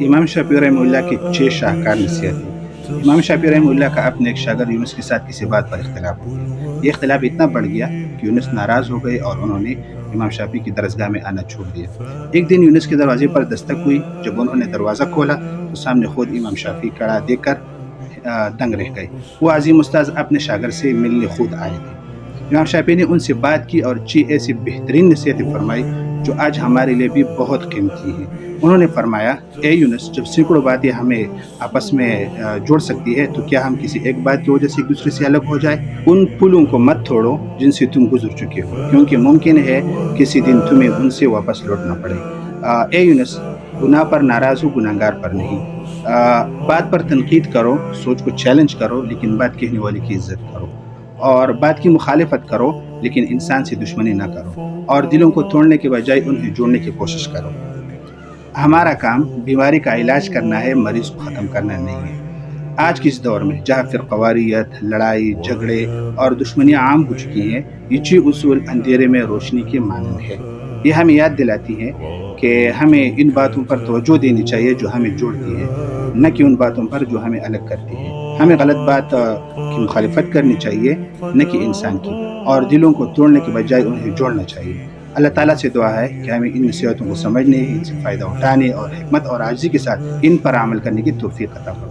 امام شافعی رحمہ اللہ کی 6 شاہکار نصیحتیں۔ امام شافعی رحمہ اللہ کا اپنے ایک شاگرد یونس کے ساتھ کسی بات پر اختلاف ہو گیا۔ یہ اختلاف اتنا بڑھ گیا کہ یونس ناراض ہو گئے اور انہوں نے امام شافعی کی درسگاہ میں آنا چھوڑ دیا۔ ایک دن یونس کے دروازے پر دستک ہوئی۔ جب انہوں نے دروازہ کھولا تو سامنے خود امام شافعی کھڑا دیکھ کر دنگ رہ گئے۔ وہ عظیم استاذ اپنے شاگرد سے ملنے خود آئے تھے۔ امام شافعی نے ان سے بات کی اور 6 ایسی بہترین نصیحتیں فرمائی جو آج ہمارے لیے بھی بہت قیمتی ہیں۔ انہوں نے فرمایا، اے یونس، جب سینکڑوں باتیں ہمیں آپس میں جوڑ سکتی ہے تو کیا ہم کسی ایک بات کی وجہ سے ایک دوسرے سے الگ ہو جائے؟ ان پلوں کو مت توڑو جن سے تم گزر چکے ہو، کیونکہ ممکن ہے کسی دن تمہیں ان سے واپس لوٹنا پڑے۔ اے یونس، گناہ پر ناراض ہو، گناہگار پر نہیں۔ بات پر تنقید کرو، سوچ کو چیلنج کرو، لیکن بات کہنے والے کی عزت کرو۔ اور بات کی مخالفت کرو لیکن انسان سے دشمنی نہ کرو، اور دلوں کو توڑنے کے بجائے انہیں جوڑنے کی کوشش کرو۔ ہمارا کام بیماری کا علاج کرنا ہے، مریض کو ختم کرنا نہیں ہے۔ آج کے اس دور میں جہاں فرقواریت، لڑائی، جھگڑے اور دشمنیاں عام ہو چکی ہیں، یہ 6 اصول اندھیرے میں روشنی کے مانند ہے۔ یہ ہمیں یاد دلاتی ہے کہ ہمیں ان باتوں پر توجہ دینی چاہیے جو ہمیں جوڑتی ہے، نہ کہ ان باتوں پر جو ہمیں الگ کرتی ہے۔ ہمیں غلط بات کی مخالفت کرنی چاہیے، نہ کہ انسان کی، اور دلوں کو توڑنے کے بجائے انہیں جوڑنا چاہیے۔ اللہ تعالیٰ سے دعا ہے کہ ہمیں ان نصیحتوں کو سمجھنے، ان سے فائدہ اٹھانے اور حکمت اور عاجزی کے ساتھ ان پر عمل کرنے کی توفیق عطا فرمائے۔